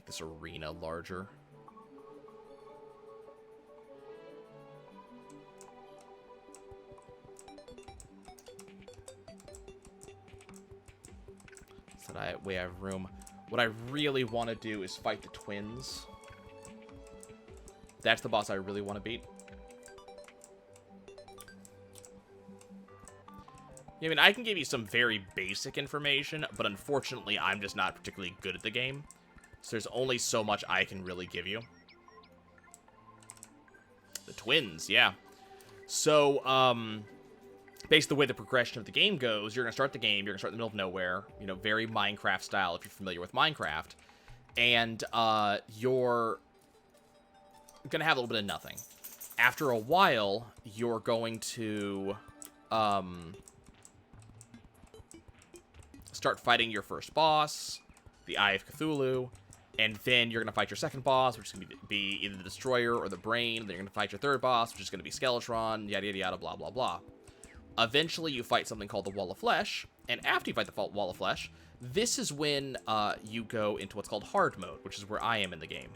this arena larger. So that way I have room. What I really want to do is fight the twins. That's the boss I really want to beat. I mean, I can give you some very basic information, but unfortunately, I'm just not particularly good at the game. So there's only so much I can really give you. The twins, yeah. So, basically the way the progression of the game goes, you're going to start the game, you're going to start in the middle of nowhere, you know, very Minecraft style if you're familiar with Minecraft. And, you're going to have a little bit of nothing. After a while, you're going to, start fighting your first boss, the Eye of Cthulhu, and then you're going to fight your second boss, which is going to be either the Destroyer or the Brain. Then you're going to fight your third boss, which is going to be Skeletron, yada, yada, yada, blah, blah, blah. Eventually, you fight something called the Wall of Flesh, and after you fight the Wall of Flesh, this is when you go into what's called hard mode, which is where I am in the game.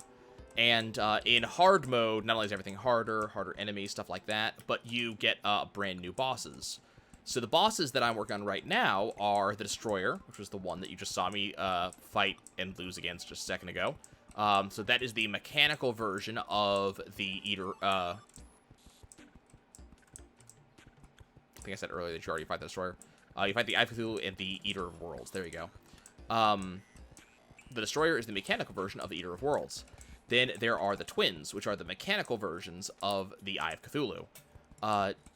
And in hard mode, not only is everything harder enemies, stuff like that, but you get brand new bosses. So the bosses that I'm working on right now are the Destroyer, which was the one that you just saw me fight and lose against just a second ago. So that is the mechanical version of the Eater. I think I said earlier that you already fight the Destroyer. You fight the Eye of Cthulhu and the Eater of Worlds. There you go. The Destroyer is the mechanical version of the Eater of Worlds. Then there are the Twins, which are the mechanical versions of the Eye of Cthulhu.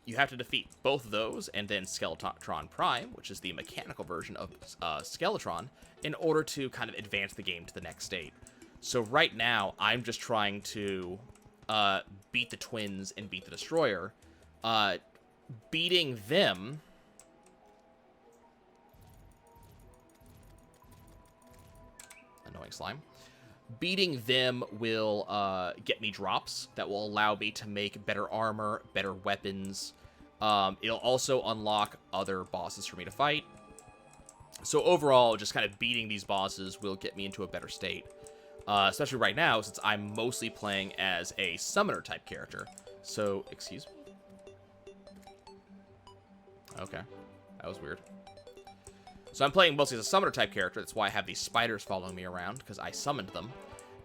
You have to defeat both of those, and then Skeletron Prime, which is the mechanical version of Skeletron, in order to kind of advance the game to the next state. So right now, I'm just trying to beat the Twins and beat the Destroyer. Beating them... Annoying slime. Beating them will get me drops that will allow me to make better armor, better weapons. It'll also unlock other bosses for me to fight. So overall, just kind of beating these bosses will get me into a better state. Especially right now, since I'm mostly playing as a summoner type character. So, excuse me. Okay, that was weird. So I'm playing mostly as a summoner type character. That's why I have these spiders following me around, because I summoned them.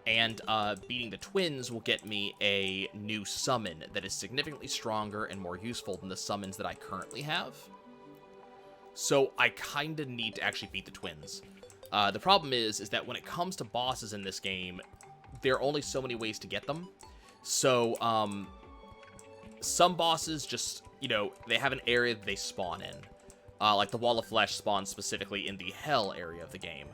And beating the Twins will get me a new summon that is significantly stronger and more useful than the summons that I currently have. So I kind of need to actually beat the Twins. The problem is that when it comes to bosses in this game, there are only so many ways to get them. So some bosses just, you know, they have an area that they spawn in. Like the Wall of Flesh spawns specifically in the Hell area of the game.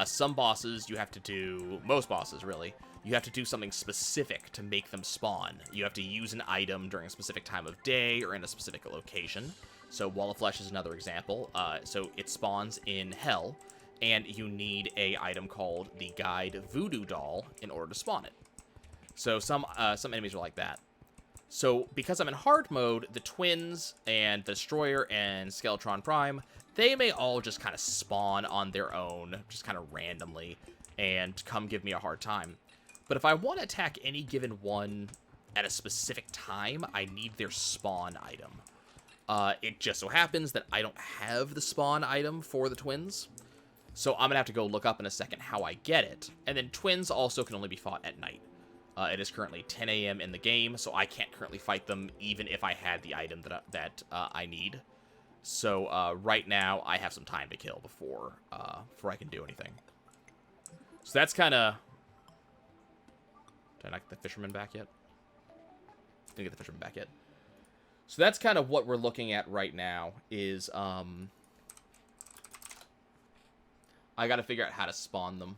Some bosses you have to do, most bosses really, you have to do something specific to make them spawn. You have to use an item during a specific time of day or in a specific location. So Wall of Flesh is another example. So it spawns in Hell, and you need a item called the Guide Voodoo Doll in order to spawn it. So some enemies are like that. So, because I'm in hard mode, the Twins and the Destroyer and Skeletron Prime, they may all just kind of spawn on their own, just kind of randomly, and come give me a hard time. But if I want to attack any given one at a specific time, I need their spawn item. It just so happens that I don't have the spawn item for the Twins, so I'm going to have to go look up in a second how I get it. And then Twins also can only be fought at night. It is currently 10 a.m. in the game, so I can't currently fight them even if I had the item that I need. So right now, I have some time to kill before I can do anything. So that's kind of... Did I not get the fisherman back yet? Didn't get the fisherman back yet. So that's kind of what we're looking at right now is... I got to figure out how to spawn them.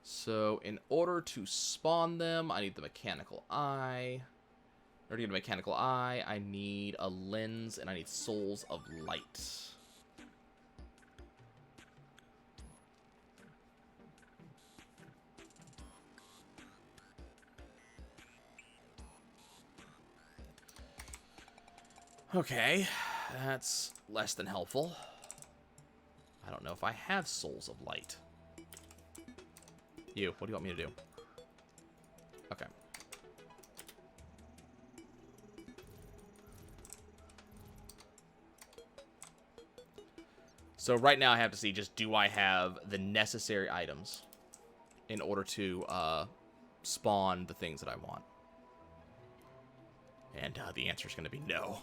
So, in order to spawn them, I need the mechanical eye. In order to get a mechanical eye, I need a lens, and I need souls of light. Okay, that's less than helpful. I don't know if I have Souls of Light. You, what do you want me to do? Okay. So right now I have to see just do I have the necessary items in order to spawn the things that I want. And the answer is going to be no.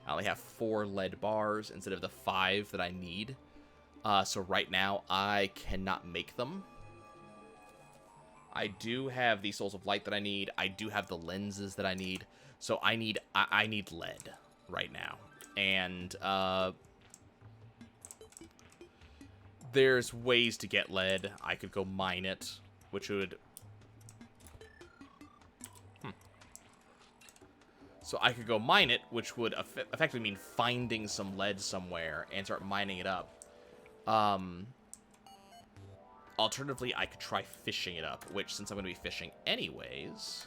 I only have 4 lead bars instead of the 5 that I need. So right now I cannot make them. I do have the Souls of Light that I need. I do have the lenses that I need. So I need lead right now. And there's ways to get lead. I could go mine it, which would... So I could go mine it, which would effectively mean finding some lead somewhere and start mining it up. Alternatively, I could try fishing it up, which, since I'm going to be fishing anyways...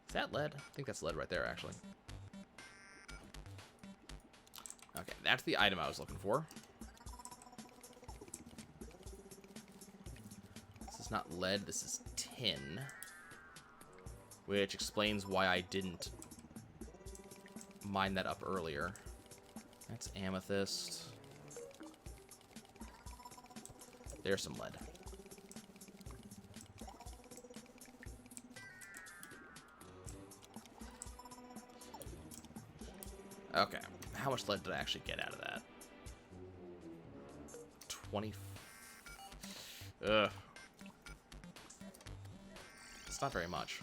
Is that lead? I think that's lead right there, actually. Okay, that's the item I was looking for. This is not lead, this is tin. Which explains why I didn't mine that up earlier. That's amethyst. There's some lead. Okay. How much lead did I actually get out of that? 20... Ugh. It's not very much.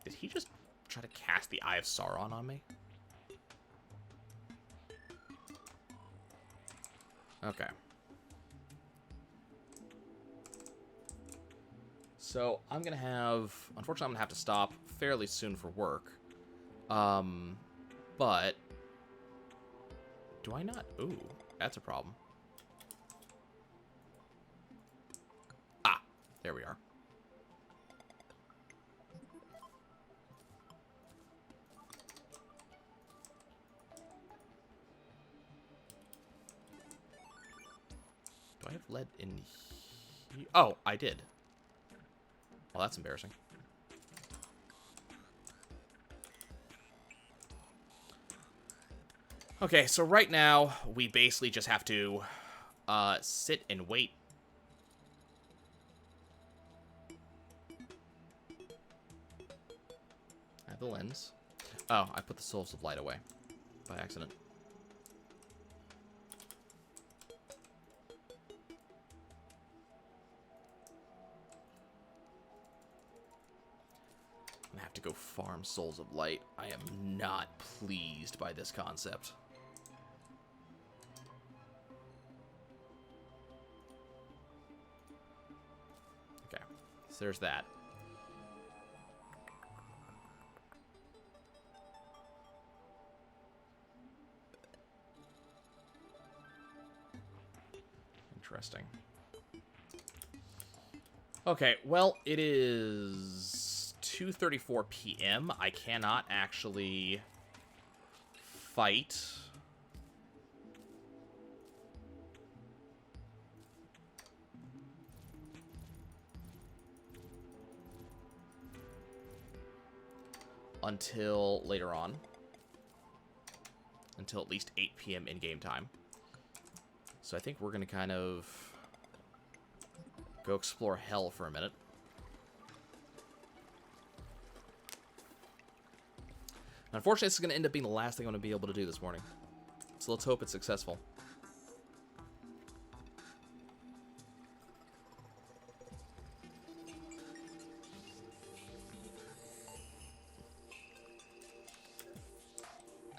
Did he just try to cast the Eye of Sauron on me? Okay. So, I'm going to have... Unfortunately, I'm going to have to stop fairly soon for work. But... Do I not? Ooh, that's a problem. Ah, there we are. Do I have lead in here? Oh, I did. Well, that's embarrassing. Okay, so right now, we basically just have to sit and wait. I have the lens. Oh, I put the Souls of Light away by accident. I'm gonna have to go farm Souls of Light. I am not pleased by this concept. Okay, so there's that. Interesting. Okay, well, it is 2:34 p.m. I cannot actually fight. Until later on. Until at least 8 p.m. in-game time. So I think we're going to kind of go explore hell for a minute. Unfortunately, this is going to end up being the last thing I'm going to be able to do this morning. So let's hope it's successful.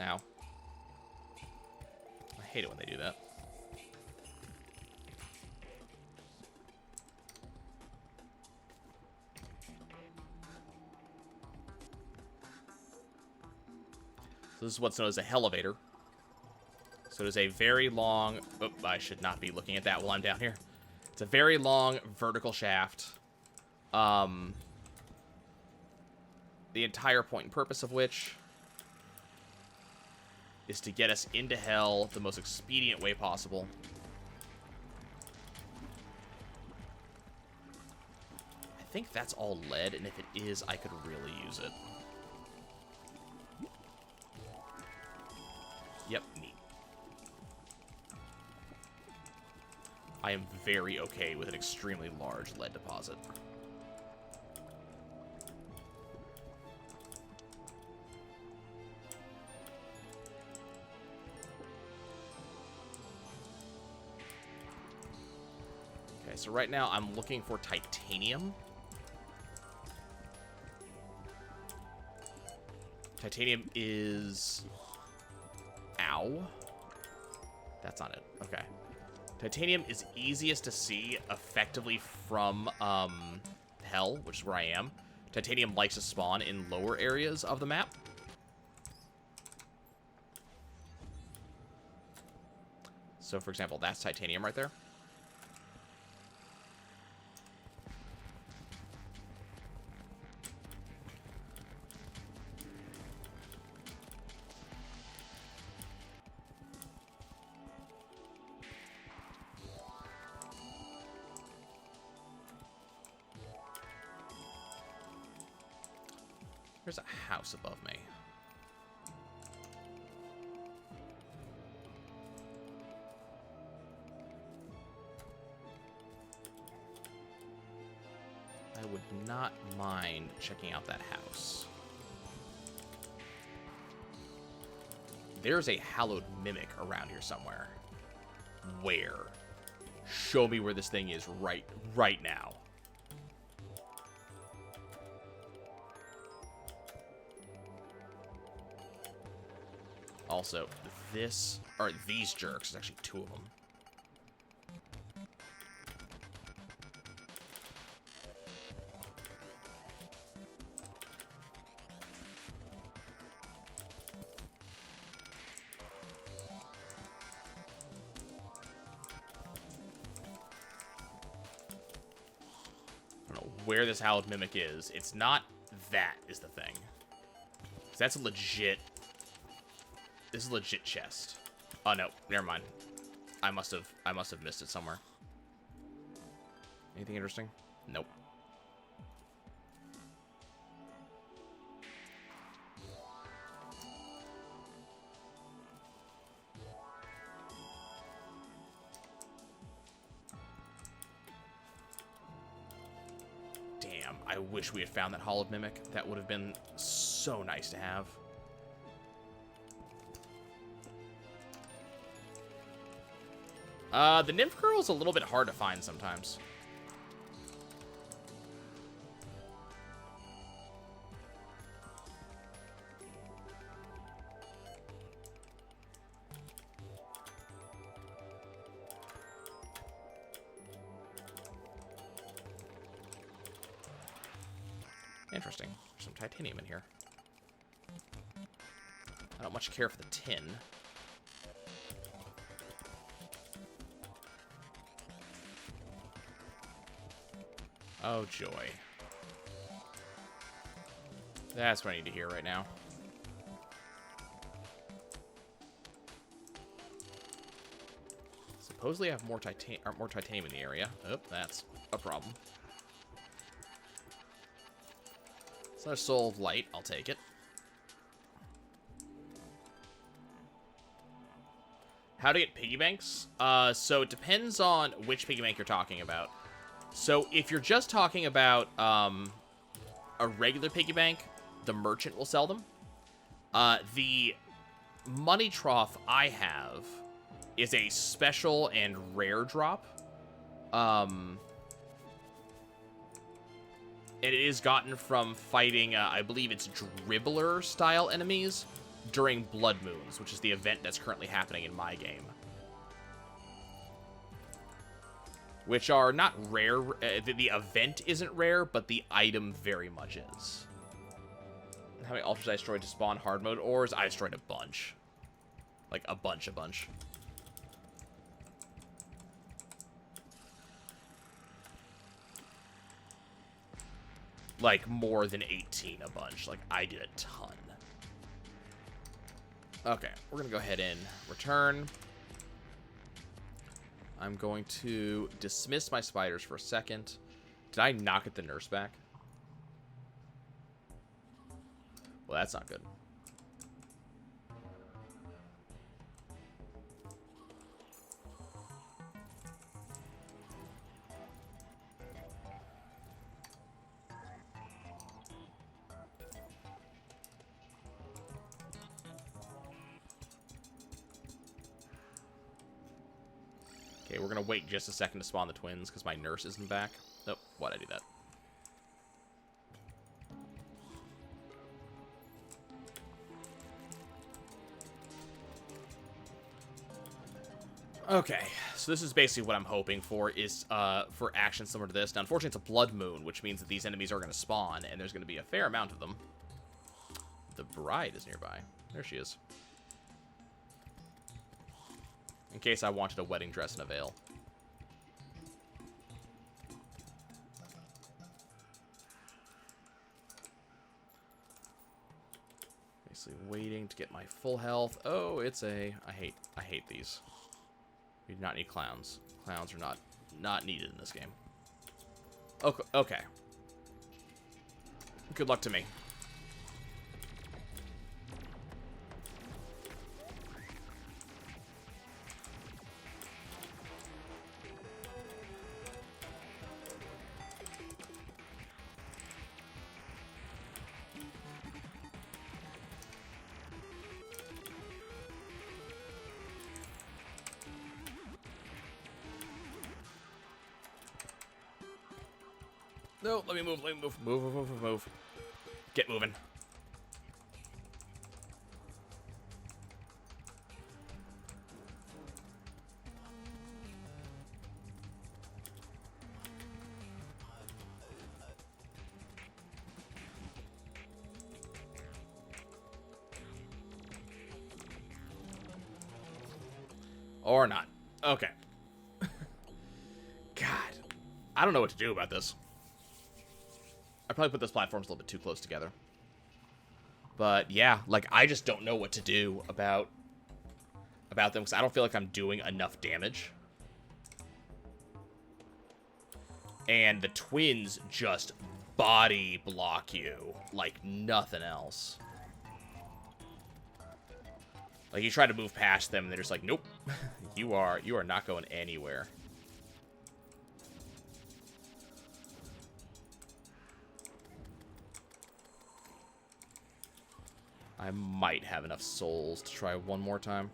Ow. I hate it when they do that. So this is what's known as a elevator. So it is a very long... Oh, I should not be looking at that while I'm down here. It's a very long vertical shaft. The entire point and purpose of which is to get us into hell the most expedient way possible. I think that's all lead, and if it is, I could really use it. Yep, neat. I am very okay with an extremely large lead deposit. Okay, so right now I'm looking for titanium. Titanium is... Ow. That's not it. Okay. Titanium is easiest to see effectively from hell, which is where I am. Titanium likes to spawn in lower areas of the map. So, for example, that's titanium right there. There's a house above me. I would not mind checking out that house. There's a hallowed mimic around here somewhere. Where? Show me where this thing is right now. Also, this, or these jerks, there's actually two of them. I don't know where this hallowed mimic is. It's not that is the thing. 'Cause that's a legit... This is a legit chest. Oh no, never mind. I must have missed it somewhere. Anything interesting? Nope. Damn, I wish we had found that hollowed mimic. That would have been so nice to have. The nymph girl is a little bit hard to find sometimes. Interesting. There's some titanium in here. I don't much care for the tin. Oh, joy. That's what I need to hear right now. Supposedly I have more titanium in the area. Oh, that's a problem. It's not a soul of light. I'll take it. How to get piggy banks? So it depends on which piggy bank you're talking about. So if you're just talking about a regular piggy bank, the merchant will sell them. The money trough I have is a special and rare drop. And it is gotten from fighting, I believe it's Dribbler-style enemies during Blood Moons, which is the event that's currently happening in my game. Which are not rare. The event isn't rare, but the item very much is. How many altars I destroyed to spawn hard mode ores? I destroyed a bunch. Like, a bunch. Like, more than 18 a bunch. Like, I did a ton. Okay, we're gonna go ahead and return. I'm going to dismiss my spiders for a second. Did I not get the nurse back? Well, that's not good. Okay, we're gonna wait just a second to spawn the twins because my nurse isn't back. Oh, why'd I do that? Okay, so this is basically what I'm hoping for, is for action similar to this. Now, unfortunately, it's a blood moon, which means that these enemies are going to spawn, and there's going to be a fair amount of them. The bride is nearby. There she is. In case I wanted a wedding dress and a veil. Basically waiting to get my full health. Oh, it's a... I hate these. We do not need clowns. Clowns are not needed in this game. Okay. Good luck to me. No, let me move. Move. Get moving. Or not. Okay. God. I don't know what to do about this. I probably put those platforms a little bit too close together. But yeah, like, I just don't know what to do about them, because I don't feel like I'm doing enough damage. And the twins just body block you like nothing else. Like, you try to move past them, and they're just like, nope. You are not going anywhere. I might have enough souls to try one more time.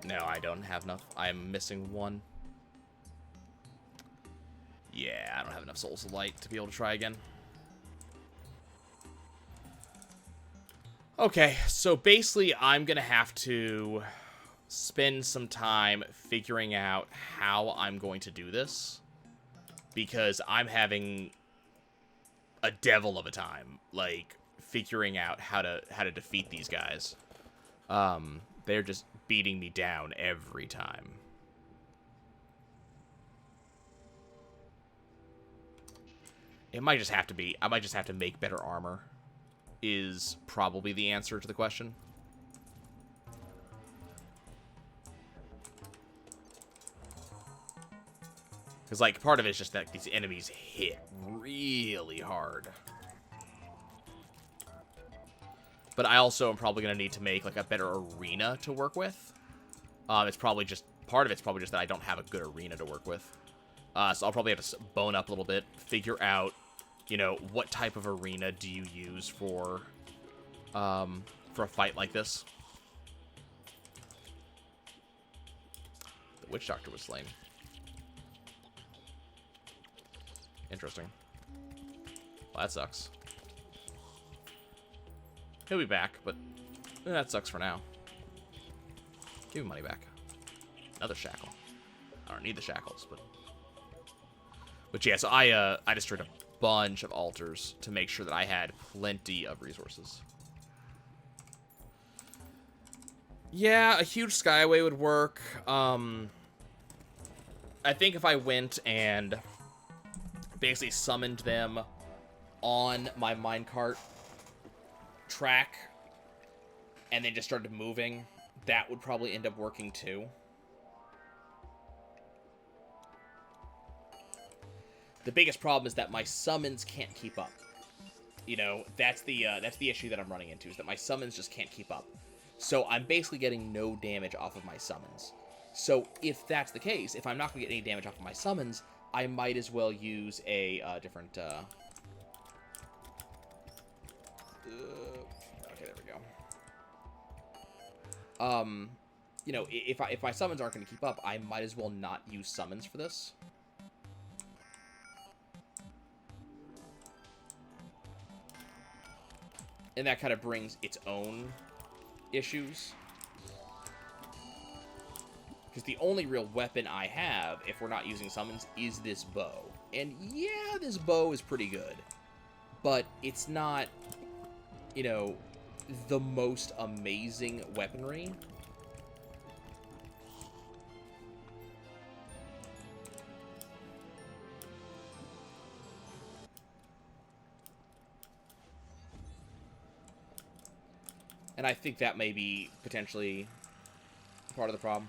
No, I don't have enough. I'm missing one. Yeah, I don't have enough souls of light to be able to try again. Okay, so basically I'm gonna have to spend some time figuring out how I'm going to do this, because I'm having a devil of a time, like, figuring out how to defeat these guys. They're just beating me down every time. It might just have to be, I might just have to make better armor, is probably the answer to the question. Because, like, part of it is just that these enemies hit really hard. But I also am probably going to need to make, like, a better arena to work with. It's probably just, part of it's probably just that I don't have a good arena to work with. So I'll probably have to bone up a little bit, figure out, you know, what type of arena do you use for a fight like this. The witch doctor was slain. Interesting. Well, that sucks. He'll be back, but that sucks for now. Give me money back. Another shackle. I don't need the shackles, but But yeah, so I destroyed a bunch of altars to make sure that I had plenty of resources. Yeah, a huge skyway would work. I think if I went and basically summoned them on my minecart track and then just started moving, that would probably end up working too. The biggest problem is that my summons can't keep up. You know, that's the issue that I'm running into, is that my summons just can't keep up. So I'm basically getting no damage off of my summons. So if that's the case, if I'm not going to get any damage off of my summons, I might as well use a different... okay, there we go. You know, if my summons aren't going to keep up, I might as well not use summons for this. And that kind of brings its own issues. Because the only real weapon I have, if we're not using summons, is this bow. And yeah, this bow is pretty good. But it's not, you know, the most amazing weaponry. And I think that may be potentially part of the problem.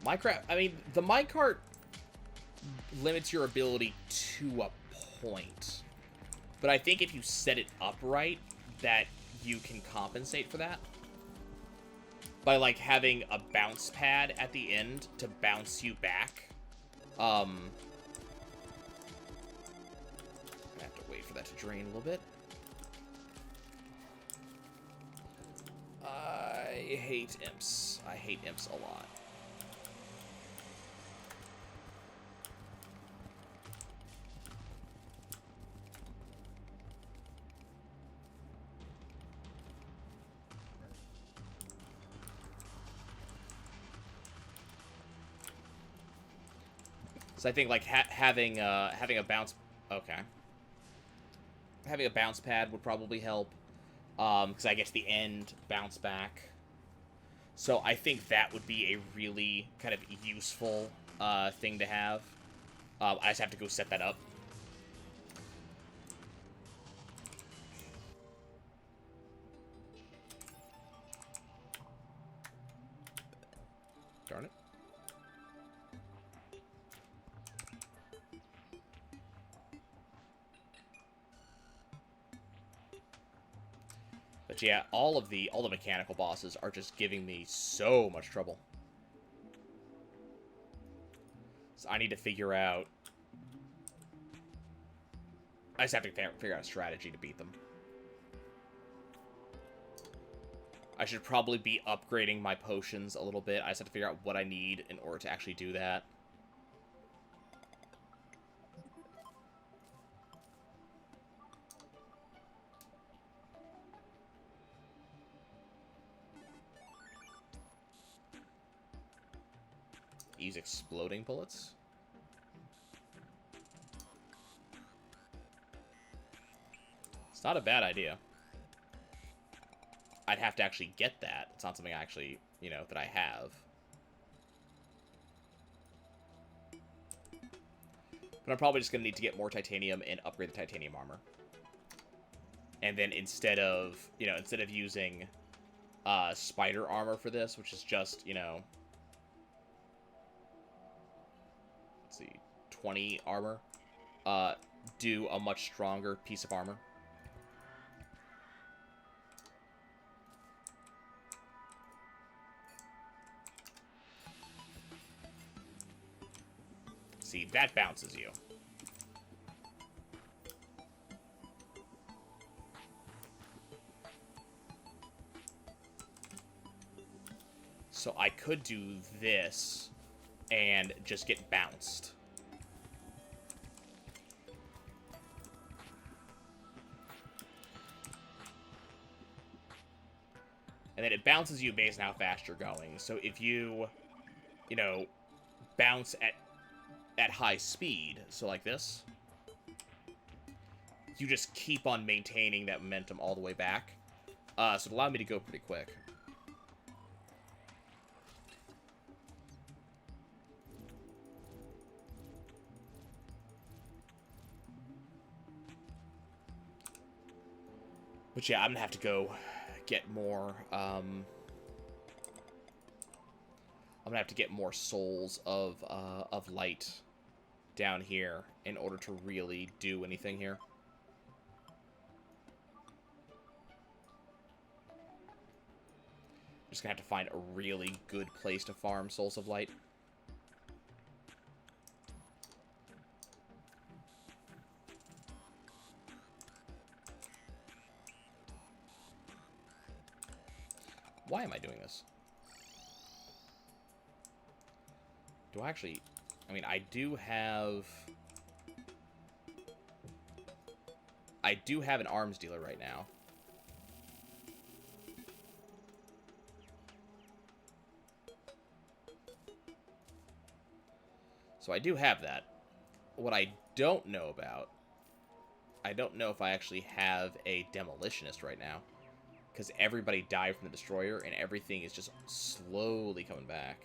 Minecraft, I mean, the minecart limits your ability to a point. But I think if you set it up right, that you can compensate for that. By, like, having a bounce pad at the end to bounce you back. I have to wait for that to drain a little bit. I hate imps. I hate imps a lot. So I think like having a bounce, having a bounce pad would probably help, because I get to the end bounce back. So I think that would be a really kind of useful thing to have. I just have to go set that up. Darn it. But yeah, all the mechanical bosses are just giving me so much trouble. So I need to figure out... I just have to figure out a strategy to beat them. I should probably be upgrading my potions a little bit. I just have to figure out what I need in order to actually do that. Use exploding bullets. It's not a bad idea. I'd have to actually get that. It's not something I actually, you know, that I have. But I'm probably just going to need to get more titanium and upgrade the titanium armor. And then instead of, you know, instead of using spider armor for this, which is just, you know... 20 armor, do a much stronger piece of armor. See, that bounces you. So I could do this and just get bounced. And then it bounces you based on how fast you're going. So if you you know, bounce at high speed. So like this. You just keep on maintaining that momentum all the way back. So it allowed me to go pretty quick. But yeah, I'm gonna have to go get more, I'm gonna have to get more souls of light down here in order to really do anything here. Just gonna have to find a really good place to farm souls of light. Why am I doing this? Do I actually... I mean, I do have an arms dealer right now. So I do have that. What I don't know about... I don't know if I actually have a demolitionist right now. Because everybody died from the destroyer, and everything is just slowly coming back.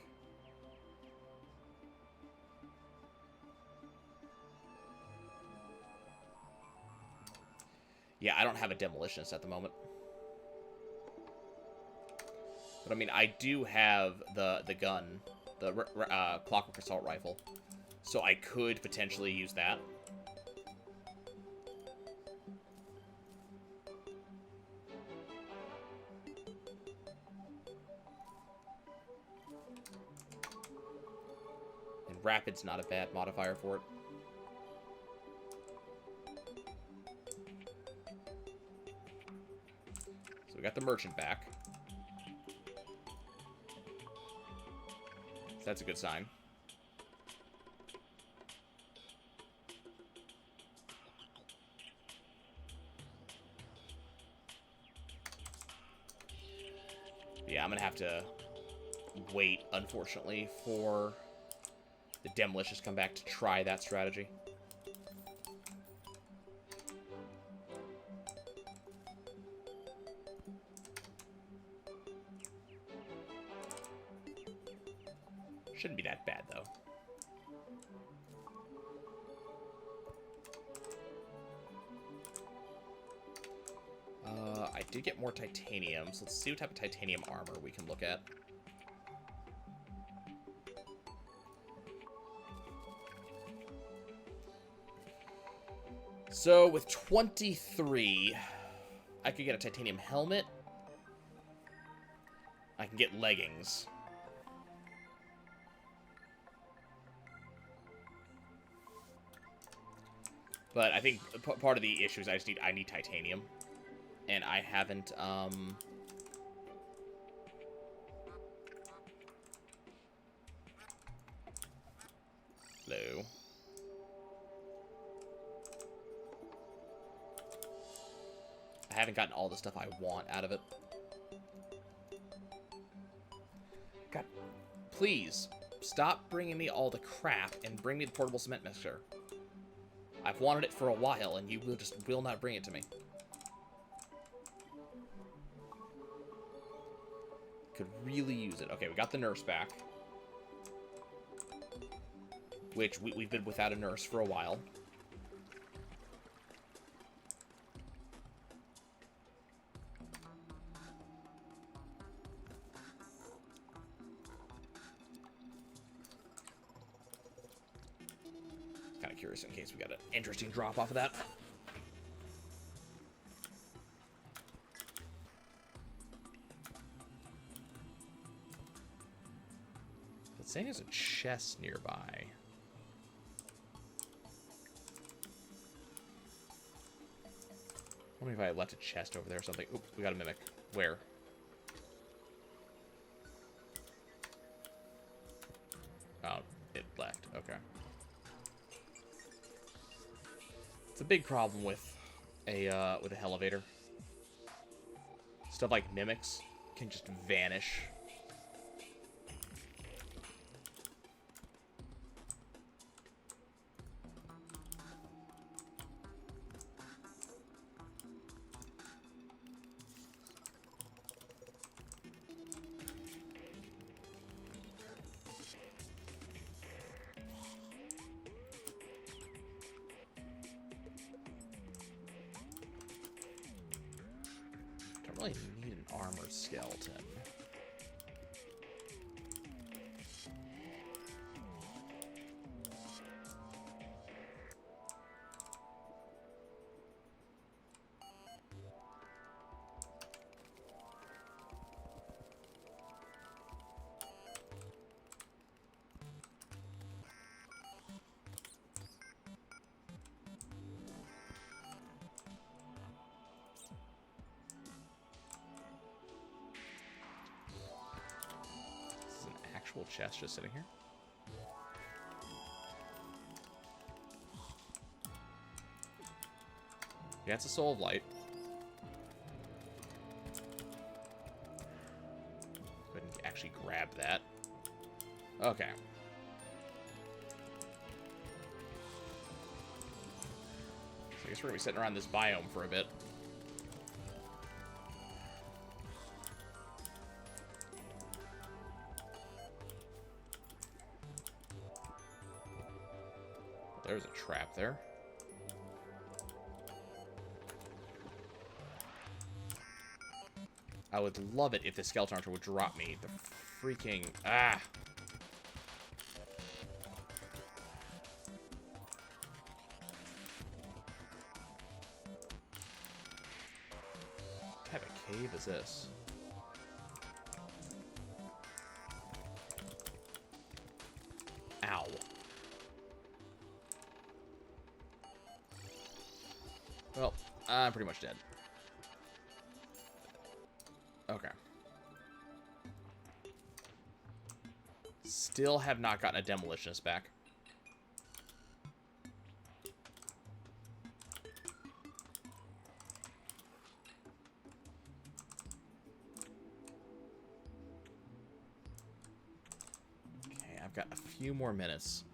Yeah, I don't have a demolitionist at the moment. But I mean, I do have the gun, the clockwork assault rifle. So I could potentially use that. And rapid's not a bad modifier for it. So we got the merchant back. So that's a good sign. Yeah, I'm gonna have to wait, unfortunately, for the demolitions to come back to try that strategy. Shouldn't be that bad, though. I did get more titanium, so let's see what type of titanium armor we can look at. So, with 23, I could get a titanium helmet. I can get leggings. But I think part of the issue is I need titanium. And I haven't, Hello. I haven't gotten all the stuff I want out of it. God, please, stop bringing me all the crap and bring me the portable cement mixer. I've wanted it for a while, and you will not bring it to me. Could really use it. Okay, we got the nurse back. Which, we've been without a nurse for a while. Kind of curious in case we got an interesting drop off of that. It's saying there's a chest nearby. I wonder if I left a chest over there or something. Oop, we got a mimic. Where? Oh, it left. Okay. It's a big problem with a elevator. Stuff like mimics can just vanish. really need an armored skeleton. Chest just sitting here. Yeah, it's a soul of light. Go ahead and actually grab that. Okay. So I guess we're gonna be sitting around this biome for a bit. There's a trap there. I would love it if the skeleton archer would drop me the freaking... Ah! What type of cave is this? Ow. Well, I'm pretty much dead. Okay. Still have not gotten a demolitionist back. Okay, I've got a few more minutes.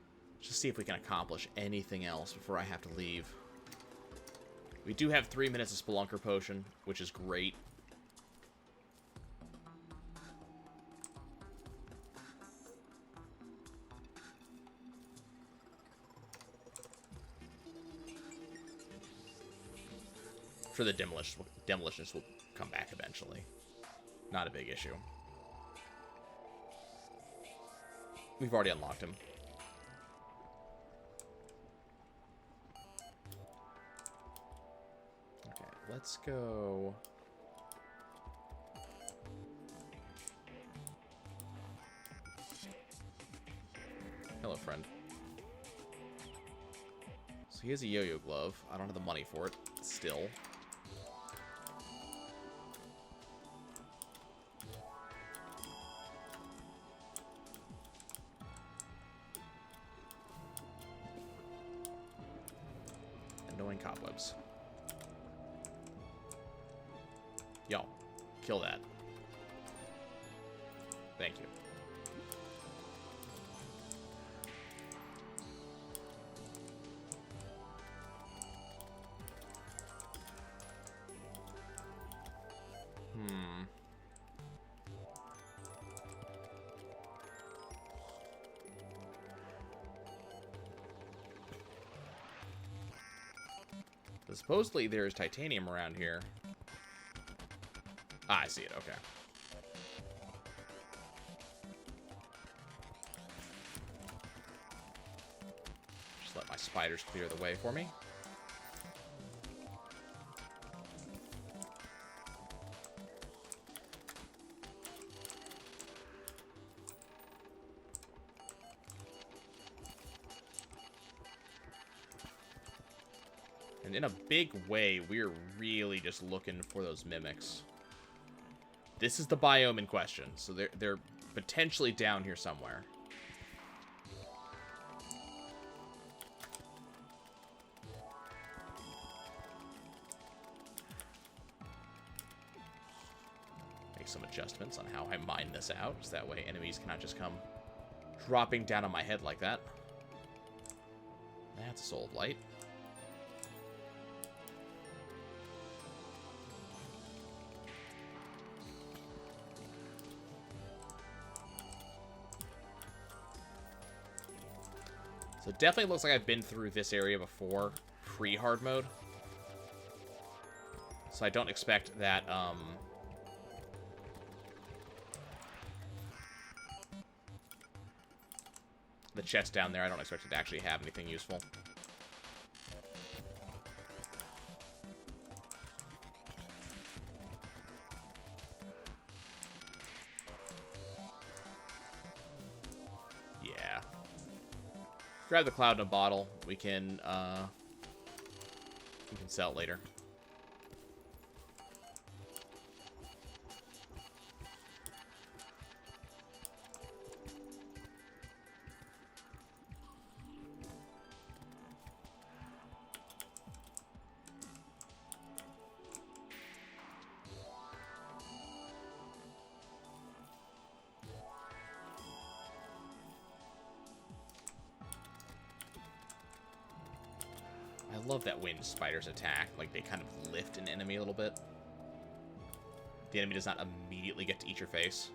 Just see if we can accomplish anything else before I have to leave. We do have 3 minutes of Spelunker Potion, which is great. For the demolitionists will come back eventually. Not a big issue. We've already unlocked him. Let's go. Hello, friend. So he has a yo-yo glove. I don't have the money for it still. Annoying cobwebs. Yo, kill that. Thank you. So supposedly there's titanium around here. Ah, I see it. Okay. Just let my spiders clear the way for me. And in a big way, we're really just looking for those mimics. This is the biome in question, so they're potentially down here somewhere. Make some adjustments on how I mine this out, so that way enemies cannot just come dropping down on my head like that. That's a soul of light. So it definitely looks like I've been through this area before, pre-hard mode. So I don't expect that, The chest down there, I don't expect it to actually have anything useful. Yeah. Grab the cloud in a bottle. We can sell it later. I love that when spiders attack, like, they kind of lift an enemy a little bit. The enemy does not immediately get to eat your face.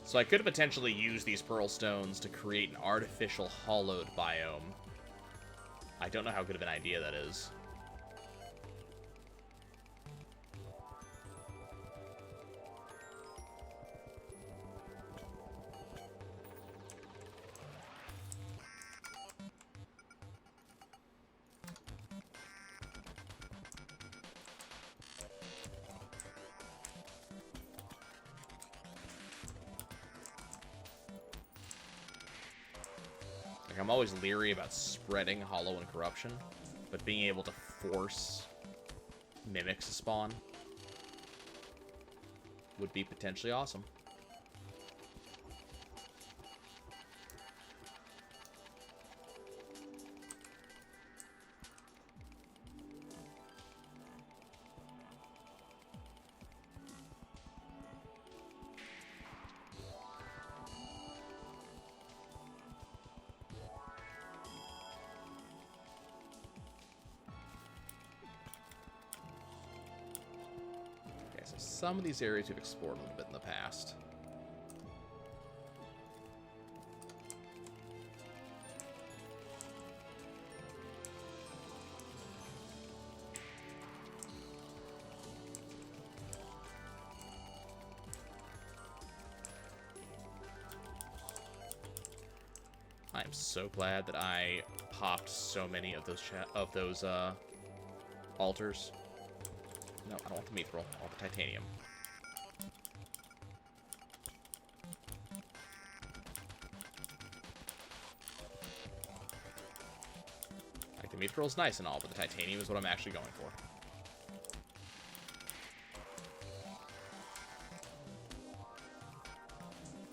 So I could potentially use these pearl stones to create an artificial hollowed biome. I don't know how good of an idea that is. I'm always leery about spreading Hollow and Corruption, but being able to force mimics to spawn would be potentially awesome. Some of these areas we've explored a little bit in the past. I'm so glad that I popped so many of those altars. No, I don't want the mithril. I want the titanium. Like, the mithril's nice and all, but the titanium is what I'm actually going for.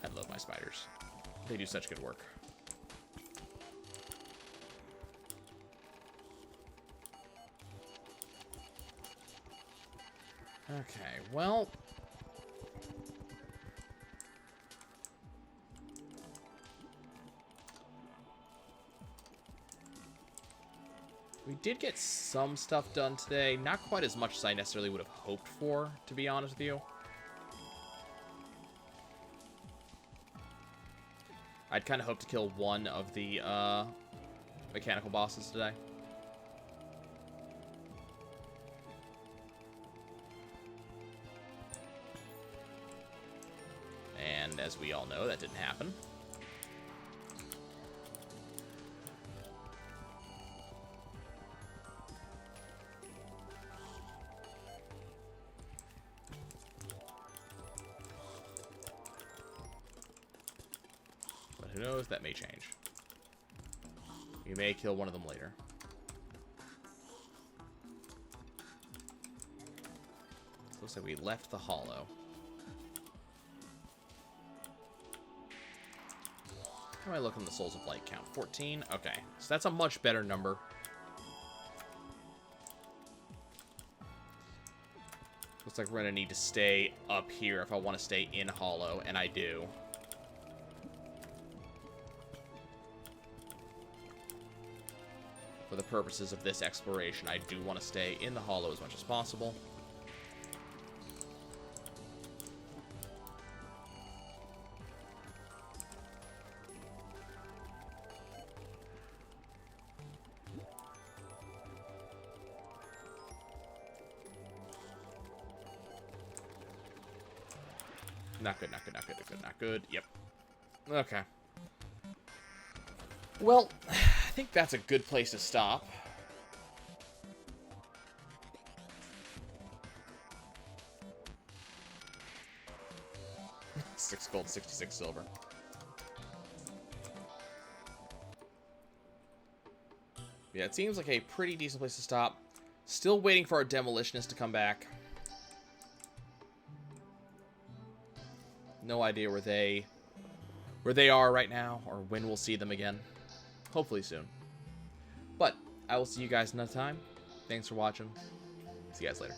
I love my spiders. They do such good work. Okay, well... we did get some stuff done today. Not quite as much as I necessarily would have hoped for, to be honest with you. I'd kind of hoped to kill one of the mechanical bosses today. And as we all know, that didn't happen. But who knows, that may change. We may kill one of them later. Looks like we left the hollow. How do I look on the Souls of Light count? 14? Okay, so that's a much better number. Looks like we're going to need to stay up here if I want to stay in Hollow, and I do. For the purposes of this exploration, I do want to stay in the Hollow as much as possible. Not good, not good, not good, not good, not good. Yep. Okay. Well, I think that's a good place to stop. $6 gold, 66 silver. Yeah, it seems like a pretty decent place to stop. Still waiting for our demolitionist to come back. No idea where they are right now, or when we'll see them again. Hopefully soon. But I will see you guys another time. Thanks for watching. See you guys later.